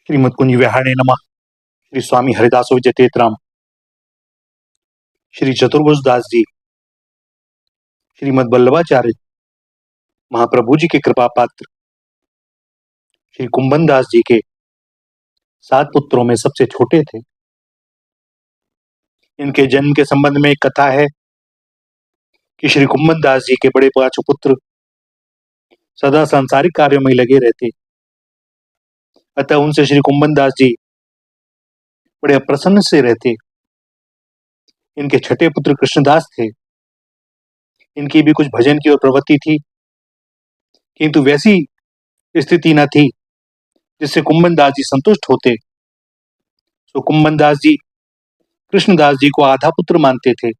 श्रीमद कुंज विहारे नमः। श्री स्वामी हरिदासो विजयतेतराम, श्री चतुर्भुज दास जी, श्रीमद वल्लभाचार्य महाप्रभु जी के कृपा पात्र श्री कुंभन दास जी के 7 पुत्रों में सबसे छोटे थे। इनके जन्म के संबंध में एक कथा है कि श्री कुंभन दास जी के बड़े 5 पुत्र सदा सांसारिक कार्यों में लगे रहते, अतः उनसे श्री कुंभन दास जी बड़े अप्रसन्न से रहते। इनके छठे पुत्र कृष्णदास थे। इनकी भी कुछ भजन की ओर प्रवृत्ति थी, किंतु वैसी स्थिति न थी जिससे कुंभन दास जी संतुष्ट होते। तो कुंभन दास जी कृष्णदास जी को आधा पुत्र मानते थे।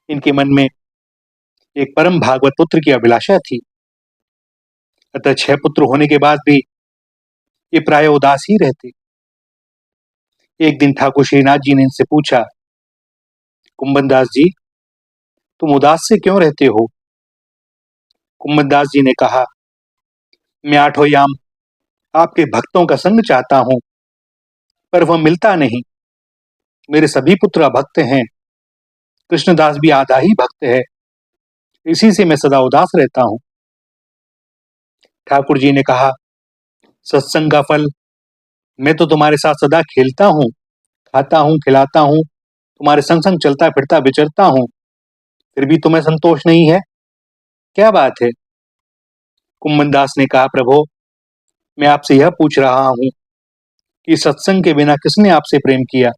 इनके मन में एक परम भागवत पुत्र की अभिलाषा थी, अतः 6 पुत्र होने के बाद भी ये प्राय उदास ही रहते। एक दिन ठाकुर श्रीनाथ जी ने इनसे पूछा, कुंभन दास जी, तुम उदास से क्यों रहते हो? कुंभन दास जी ने कहा, मैं 8 याम आपके भक्तों का संग चाहता हूं, पर वह मिलता नहीं। मेरे सभी पुत्र अभक्त हैं, कृष्णदास भी आधा ही भक्त है, इसी से मैं सदा उदास रहता हूं। ठाकुर जी ने कहा, सत्संग का फल, मैं तो तुम्हारे साथ सदा खेलता हूं, खाता हूं, खिलाता हूं, तुम्हारे संग संग चलता फिरता विचरता हूं, फिर भी तुम्हें संतोष नहीं है, क्या बात है? कुंभन दास ने कहा, प्रभु, मैं आपसे यह पूछ रहा हूं कि सत्संग के बिना किसने आपसे प्रेम किया?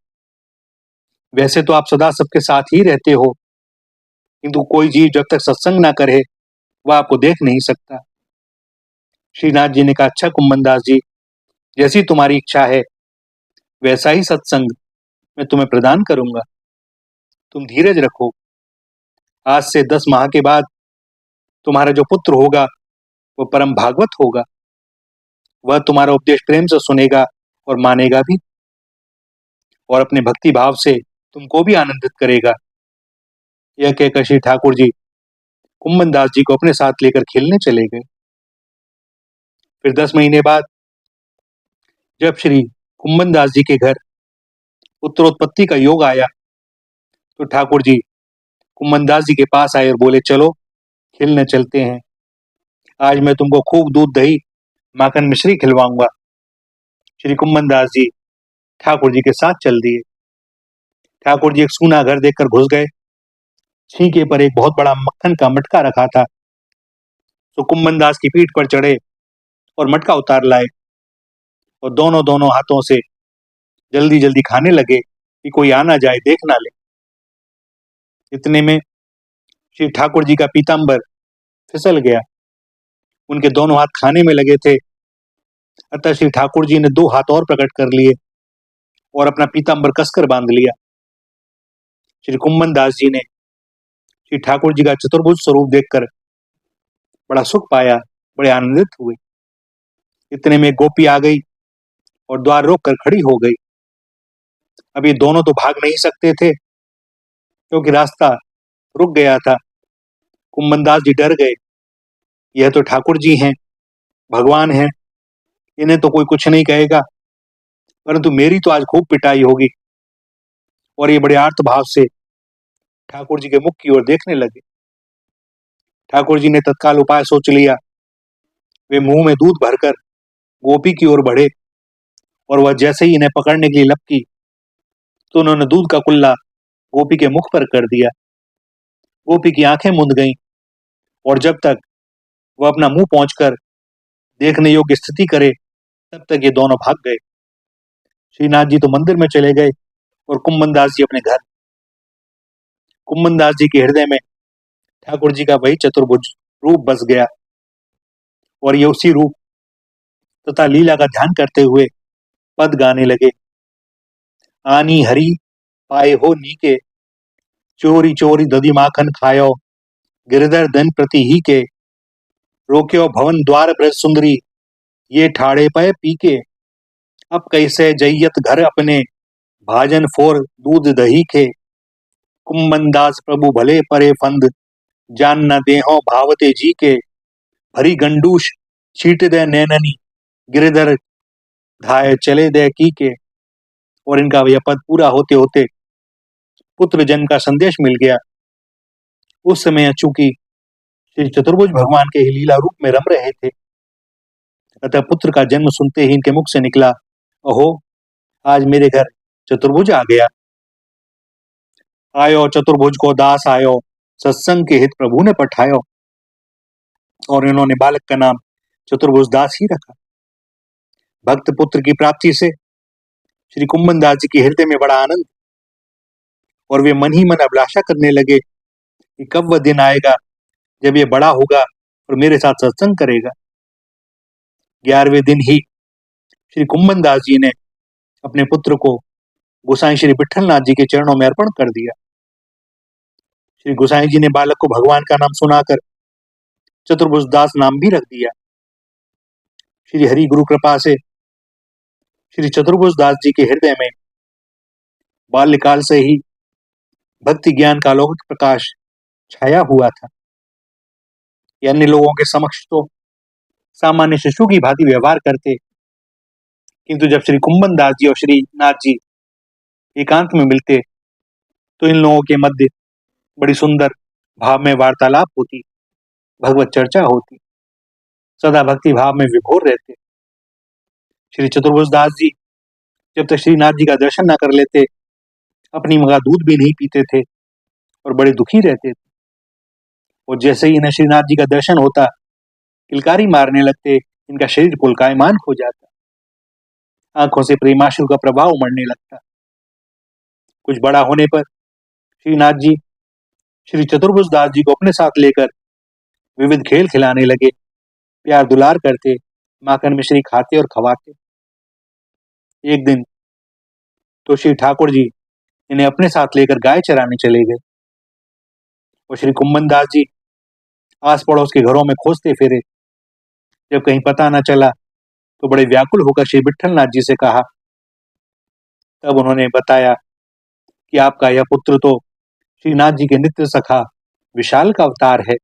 वैसे तो आप सदा सबके साथ ही रहते हो, किंतु कोई जीव जब तक सत्संग ना करे वह आपको देख नहीं सकता। श्रीनाथ जी ने कहा, अच्छा कुंभन दास जी, जैसी तुम्हारी इच्छा है वैसा ही सत्संग मैं तुम्हें प्रदान करूंगा। तुम धीरज रखो, आज से 10 माह के बाद तुम्हारा जो पुत्र होगा वह परम भागवत होगा। वह तुम्हारा उपदेश प्रेम से सुनेगा और मानेगा भी, और अपने भक्ति भाव से तुमको भी आनंदित करेगा। यह कहकर श्री ठाकुर जी कुंभन दास जी को अपने साथ लेकर खेलने चले गए। फिर 10 महीने बाद जब श्री कुंभन दास जी के घर पुत्रोत्पत्ति का योग आया, तो ठाकुर जी कुंभन दास जी के पास आए और बोले, चलो खेलने चलते हैं, आज मैं तुमको खूब दूध दही माखन मिश्री खिलवाऊंगा। श्री कुंभन दास जी ठाकुर जी के साथ चल दिए। ठाकुर जी एक सूना घर देखकर घुस गए। छींके पर एक बहुत बड़ा मक्खन का मटका रखा था, तो कुंभन दास की पीठ पर चढ़े और मटका उतार लाए और दोनों दोनों हाथों से जल्दी जल्दी खाने लगे कि कोई आ ना जाए, देख ना ले। इतने में श्री ठाकुर जी का पीताम्बर फिसल गया। उनके दोनों हाथ खाने में लगे थे, अतः श्री ठाकुर जी ने 2 हाथ और प्रकट कर लिए और अपना पीताम्बर कसकर बांध लिया। श्री कुंभन दास जी ने श्री ठाकुर जी का चतुर्भुज स्वरूप देखकर बड़ा सुख पाया, बड़े आनंदित हुए। इतने में गोपी आ गई और द्वार रोक कर खड़ी हो गई। अब ये दोनों तो भाग नहीं सकते थे, क्योंकि रास्ता रुक गया था। कुंभन दास जी डर गए, यह तो ठाकुर जी हैं, भगवान हैं, इन्हें तो कोई कुछ नहीं कहेगा, परंतु मेरी तो आज खूब पिटाई होगी। और ये बड़े आर्त भाव से ठाकुर जी के मुख की ओर देखने लगे। ठाकुर जी ने तत्काल उपाय सोच लिया। वे मुंह में दूध भरकर गोपी की ओर बढ़े, और वह जैसे ही इन्हें पकड़ने के लिए लपकी, तो उन्होंने दूध का कुल्ला गोपी के मुख पर कर दिया। गोपी की आंखें मूंद गईं, और जब तक वह अपना मुंह पहुंचकर देखने योग्य स्थिति करे, तब तक ये दोनों भाग गए। श्रीनाथ जी तो मंदिर में चले गए और कुंभन दास जी अपने घर। कुंभन दास जी के हृदय में ठाकुर जी का वही चतुर्भुज रूप बस गया, और ये उसी रूप तथा लीला का ध्यान करते हुए पद गाने लगे। आनी हरि पाए हो नीके, चोरी चोरी दधी माखन खायो, गिरधर धन प्रति ही के, रोक्यो भवन द्वार ब्रज सुंदरी, ये ठाड़े पे पी के, अब कैसे जैयत घर अपने, भाजन फोर दूध दही के, कुंभन दास प्रभु भले परे फंद, जान न देहो भावते जी के, भरी गंडूश छीट दे नैननी, गिरधर धाय चले दे की के। और इनका यह पद पूरा होते होते पुत्र जन्म का संदेश मिल गया। उस समय चूंकि श्री चतुर्भुज भगवान के ही लीला रूप में रम रहे थे, अतः पुत्र का जन्म सुनते ही इनके मुख से निकला, अहो आज मेरे घर चतुर्भुज आ गया। आयो चतुर्भुज को दास आयो, सत्संग के हित प्रभु ने पठायो। और इन्होंने बालक का नाम चतुर्भुज दास ही रखा। भक्त पुत्र की प्राप्ति से श्री कुंभन दास जी के हृदय में बड़ा आनंद, और वे मन ही मन अभिलाषा करने लगे कि कब वह दिन आएगा जब ये बड़ा होगा और मेरे साथ सत्संग करेगा। 11वें दिन ही श्री कुंभन दास जी ने अपने पुत्र को गोसाई श्री विठलनाथ जी के चरणों में अर्पण कर दिया। श्री गोसाई जी ने बालक को भगवान का नाम सुनाकर चतुर्भुज दास नाम भी रख दिया। श्री हरि गुरु कृपा से श्री चतुर्भुज दास जी के हृदय में बाल्यकाल से ही भक्ति ज्ञान का अलौकिक प्रकाश छाया हुआ था। ये अन्य लोगों के समक्ष तो सामान्य शिशु की भांति व्यवहार करते, किंतु जब श्री कुंभन दास जी और श्री नाथ जी एकांत में मिलते तो इन लोगों के मध्य बड़ी सुंदर भाव में वार्तालाप होती, भगवत चर्चा होती, सदा भक्ति भाव में विभोर रहते। श्री चतुर्भुज दास जी जब तक श्रीनाथ जी का दर्शन न कर लेते अपनी मगा दूध भी नहीं पीते थे और बड़े दुखी रहते थे। और जैसे ही इन्हें श्रीनाथ जी का दर्शन होता किलकारी मारने लगते, इनका शरीर पुलकायमान हो जाता, आंखों से प्रेमाश्रु का प्रभाव उमड़ने लगता। कुछ बड़ा होने पर श्रीनाथ जी श्री चतुर्भुज दास जी को अपने साथ लेकर विविध खेल खिलाने लगे, प्यार दुलार करते, माखन मिश्री खाते और खवाते। एक दिन तो श्री ठाकुर जी इन्हें अपने साथ लेकर गाय चराने चले गए और श्री कुंभन दास जी आस पड़ोस के घरों में खोजते फिरे। जब कहीं पता न चला तो बड़े व्याकुल होकर श्री विठलनाथ जी से कहा। तब उन्होंने बताया कि आपका यह पुत्र तो श्रीनाथ जी के नित्य सखा विशाल का अवतार है,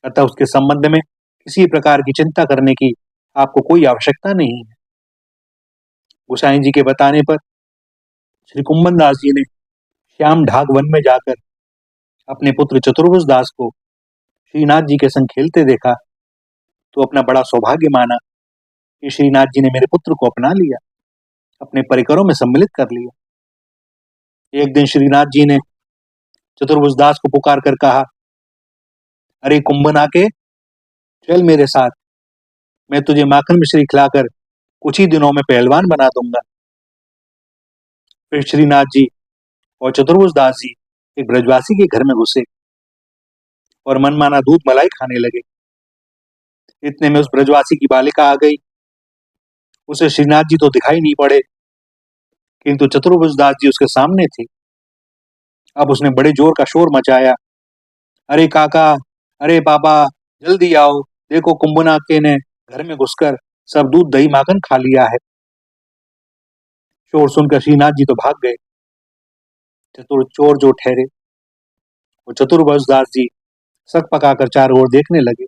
अतः उसके संबंध में किसी प्रकार की चिंता करने की आपको कोई आवश्यकता नहीं है। गोसाई जी के बताने पर श्री कुंभन दास जी ने श्याम ढाक वन में जाकर अपने पुत्र चतुर्भुज दास को श्रीनाथ जी के संग खेलते देखा तो अपना बड़ा सौभाग्य माना कि श्रीनाथ जी ने मेरे पुत्र को अपना लिया, अपने परिकरों में सम्मिलित कर लिया। एक दिन श्रीनाथ जी ने चतुर्भुज दास को पुकार कर कहा, अरे कुंभन आके चल मेरे साथ, मैं तुझे माखन मिश्री खिलाकर कुछ ही दिनों में पहलवान बना दूंगा। फिर श्रीनाथ जी और चतुर्भुज दास जी एक ब्रजवासी के घर में घुसे और मनमाना दूध मलाई खाने लगे। इतने में उस ब्रजवासी की बालिका आ गई। उसे श्रीनाथ जी तो दिखाई नहीं पड़े, किंतु चतुर्भुज दास जी उसके सामने थे। अब उसने बड़े जोर का शोर मचाया, अरे काका, अरे पापा, जल्दी आओ, देखो कुंभना के ने घर में घुसकर सब दूध दही माखन खा लिया है। शोर सुनकर श्रीनाथ जी तो भाग गए। चतुर चोर जो ठहरे, वो चतुर्भुज दास जी सक पकाकर चारों ओर देखने लगे,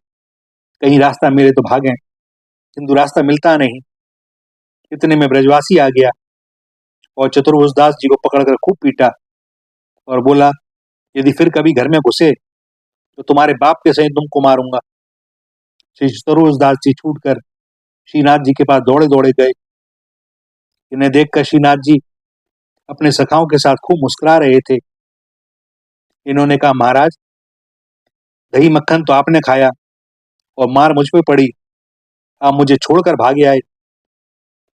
कहीं रास्ता मिले तो भागें, किंतु रास्ता मिलता नहीं। इतने में ब्रजवासी आ गया और चतुर्भुज दास जी को पकड़कर खूब पीटा और बोला, यदि फिर कभी घर में घुसे तो तुम्हारे बाप के सही तुमको मारूंगा। श्री चतुर्भुज दास जी छूटकर श्रीनाथ जी के पास दौड़े दौड़े गए। इन्हें देखकर श्रीनाथ जी अपने सखाओं के साथ खूब मुस्कुरा रहे थे। इन्होंने कहा, महाराज, दही मक्खन तो आपने खाया और मार मुझ पे पड़ी, आप मुझे छोड़कर भागे आए।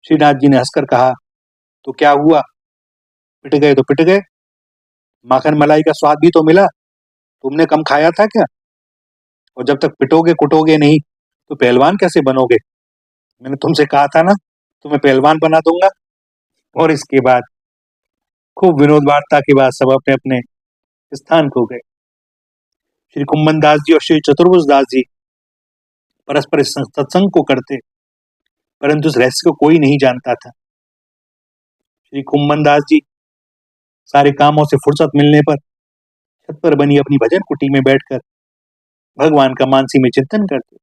श्रीनाथ जी ने हंसकर कहा, तो क्या हुआ, पिट गए तो पिट गए, माखन मलाई का स्वाद भी तो मिला, तुमने कम खाया था क्या? और जब तक पिटोगे कुटोगे नहीं तो पहलवान कैसे बनोगे? मैंने तुमसे कहा था ना, तुम्हें पहलवान बना दूंगा। और इसके बाद खूब विनोद वार्ता के बाद सब अपने अपने स्थान को गए। श्री कुंभन दास जी और श्री चतुर्भुज दास जी परस्पर इस सत्संग को करते, परंतु इस रहस्य को कोई नहीं जानता था। श्री कुंभन दास जी सारे कामों से फुर्सत मिलने पर छत पर बनी अपनी भजन कुटी में बैठकर भगवान का मानसी में चिंतन करते।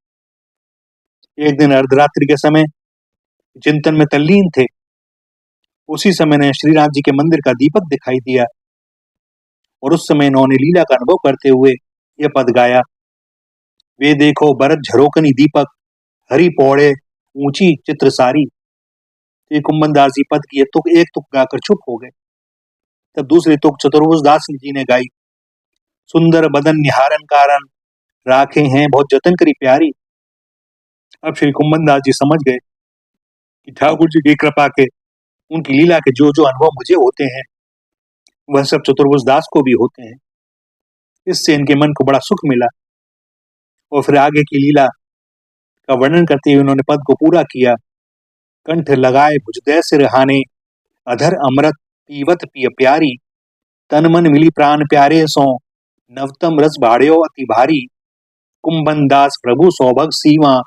एक दिन अर्धरात्रि के समय चिंतन में तल्लीन थे। उसी समय ने श्रीनाथ जी के मंदिर का दीपक दिखाई दिया और उस समय इन्होंने लीला का अनुभव करते हुए यह पद गाया। वे देखो भरत झरोकनी दीपक, हरि पौड़े ऊंची चित्र सारी। ये कुंभन दास जी पद की एक तुक गाकर चुप हो गए। तब दूसरी तुक चतुर्भुज दास जी ने गाई। सुंदर बदन निहारन कारण, राखे हैं बहुत जतन करी प्यारी। अब श्री कुंभन दास जी समझ गए कि ठाकुर जी की कृपा के, उनकी लीला के जो जो अनुभव मुझे होते हैं वह सब चतुर्भुज दास को भी होते हैं। इससे इनके मन को बड़ा सुख मिला और फिर आगे की लीला का वर्णन करते हुए उन्होंने पद को पूरा किया। कंठ लगाए भुजदय सिरहाने, अधर अमृत पीवत पिय प्यारी। तन मन मिली प्राण प्यारे सो, नवतम रस भाड़ियो अति भारी। कुंभन दास प्रभु सौभग सीवा,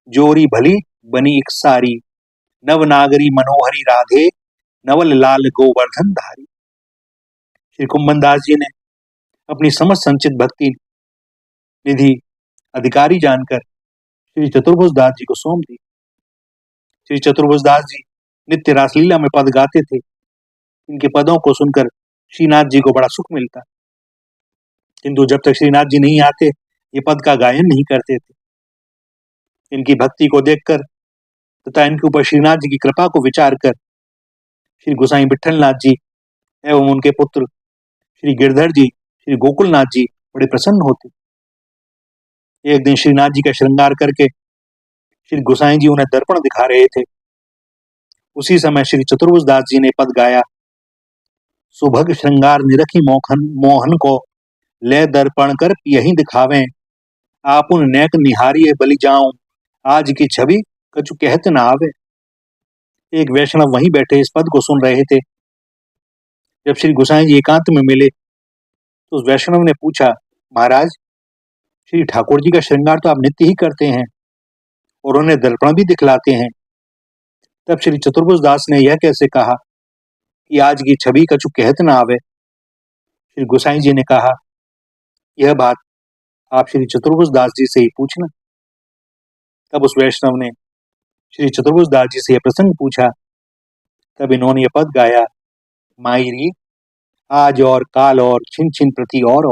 जोरी भली बनी एक सारी। नव नागरी मनोहरी राधे, नवल लाल गोवर्धन धारी। श्री कुंभन दास जी ने अपनी समस्त संचित भक्ति निधि अधिकारी जानकर श्री चतुर्भुज दास जी को सौंप दी। श्री चतुर्भुज दास जी नित्य रासलीला में पद गाते थे। इनके पदों को सुनकर श्रीनाथ जी को बड़ा सुख मिलता, किंतु जब तक श्रीनाथ जी नहीं आते ये पद का गायन नहीं करते थे। इनकी भक्ति को देखकर तथा इनके ऊपर श्रीनाथ जी की कृपा को विचार कर श्री गोसाई विठलनाथ जी एवं उनके पुत्र श्री गिरधर जी, श्री गोकुलनाथ जी बड़े प्रसन्न होते। एक दिन श्रीनाथ जी का श्रृंगार करके श्री गोसाई जी उन्हें दर्पण दिखा रहे थे। उसी समय श्री चतुर्भुज दास जी ने पद गाया। सुभग श्रृंगार निरखी मोहन मोहन को, ले दर्पण कर यही दिखावे। आपुन नेक निहारिये बलि जाऊं, आज की छवि कछु कहत न आवे। एक वैष्णव वहीं बैठे इस पद को सुन रहे थे। जब श्री गोसाई जी एकांत में मिले तो उस वैष्णव ने पूछा, महाराज श्री ठाकुर जी का श्रृंगार तो आप नित्य ही करते हैं और उन्हें दर्पण भी दिखलाते हैं, तब श्री चतुर्भुज दास ने यह कैसे कहा कि आज की छवि कछु कहत न आवे। श्री गोसाई जी ने कहा, यह बात आप श्री चतुर्भुज दास जी से ही पूछना। तब उस वैष्णव ने श्री चतुर्भुज दास जी से यह प्रसंग पूछा। तब इन्होंने यह पद गाया। मायरी आज और काल और छिन छिन प्रति और।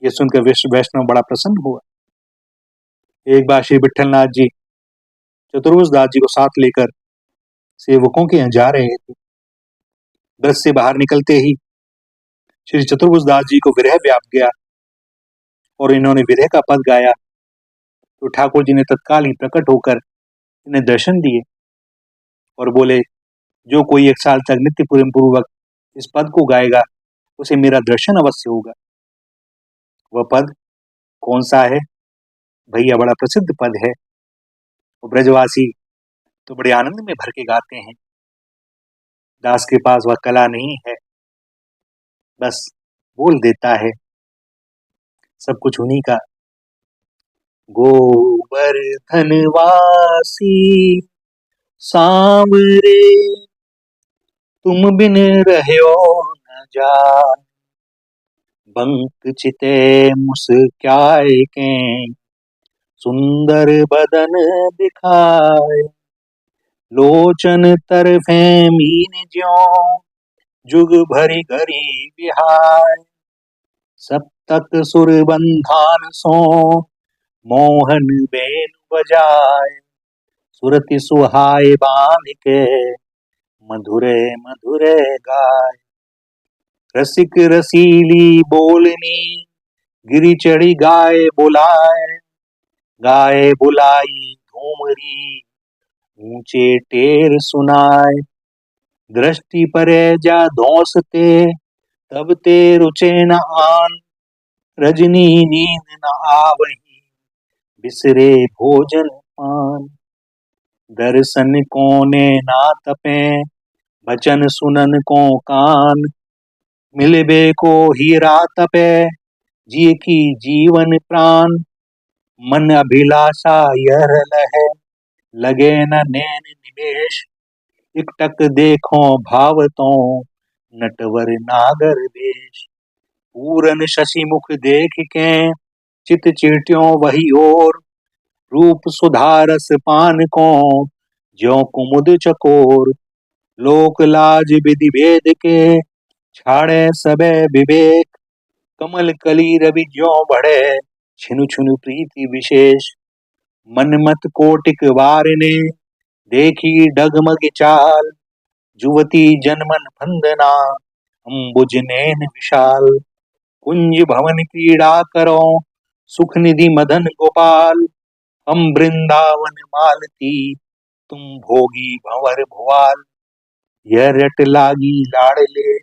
यह सुनकर वैष्णव बड़ा प्रसन्न हुआ। एक बार श्री विठलनाथ जी चतुर्भुज दास जी को साथ लेकर सेवकों के यहाँ जा रहे थे। ब्रज से बाहर निकलते ही श्री चतुर्भुज दास जी को विरह व्याप गया और इन्होंने विरह का पद गाया तो ठाकुर जी ने तत्काल ही प्रकट होकर इन्हें दर्शन दिए और बोले, जो कोई 1 साल तक नित्य पूर्वक इस पद को गाएगा उसे मेरा दर्शन अवश्य होगा। वह पद कौन सा है भैया? बड़ा प्रसिद्ध पद है। वो ब्रजवासी तो बड़े आनंद में भर के गाते हैं। दास के पास वह कला नहीं है, बस बोल देता है, सब कुछ उन्हीं का। गोवर्धन वासी सांवरे, तुम बिन रह्यो न जाय। बंक चिते मुस्क्याए के, सुंदर बदन दिखाए। लोचन तरफे मीन ज्यों, जुग भरी घरी बिहाय। सप्तक सुर बंधान सो, मोहन बेन बजाय। सुरति सुहाय बांध के, मधुरे मधुरे गाय। रसिक रसीली बोलनी, गिरी चढ़ी गाय बुलाए। गाय बुलाई धूमरी, ऊंचे टेर सुनाए। दृष्टि परे जा धौंसते, तब ते रुचे न आन। रजनी नींद न आवही, बिसरे भोजन पान। दर्शन कोने ना तपे, वचन सुनन को कान। मिलबे को हीरा तपे, जी की जीवन प्राण। मन अभिलाषा यह लहे, लगे न नैन निमेष। एकटक देखो भाव तो, नटवर नागर वेश। पूरन शशि मुख देख के, चित चिट्यों वही और। रूप सुधारस पान को, ज्यों कुमुद चकोर, लोक लाज विधि भेद के, छाड़े सबे विवेक, कमल कली रवि ज्यों बढ़े, छिनु छिनु प्रीति विशेष, मनमत कोटिक वारिने, देखी डगमग चाल, जुवती जनमन फंदना, अंबुज नैन विशाल, कुंज भवन क्रीड़ा करो, सुख निधि मदन गोपाल, हम वृंदावन मालती, तुम भोगी भंवर भुआल, यह रट लागी लाड़ले,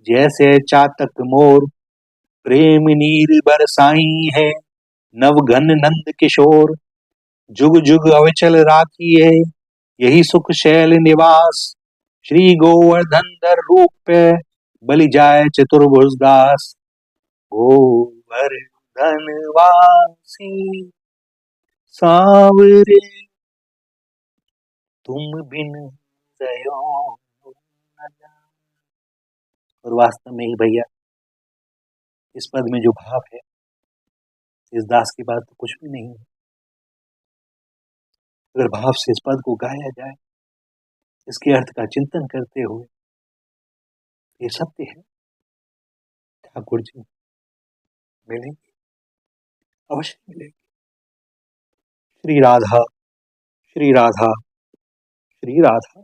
जैसे चातक मोर, प्रेम नीर बरसाई है, नवघन नंद किशोर, जुग जुग अविचल राखिए, यही सुख शैल निवास, श्री गोवर्धन धर रूप पे, बलि जाय चतुर्भुज दास, गोवर्धन वासी सांवरे, तुम बिन दयो न जाए। और वास्तव में ही भैया इस पद में जो भाव है, इस दास की बात तो कुछ भी नहीं है। अगर भाव से इस पद को गाया जाए, इसके अर्थ का चिंतन करते हुए, ये सत्य है, ठाकुर जी मिलेंगे, अवश्य मिलेंगे। श्री राधा, श्री राधा, श्री राधा।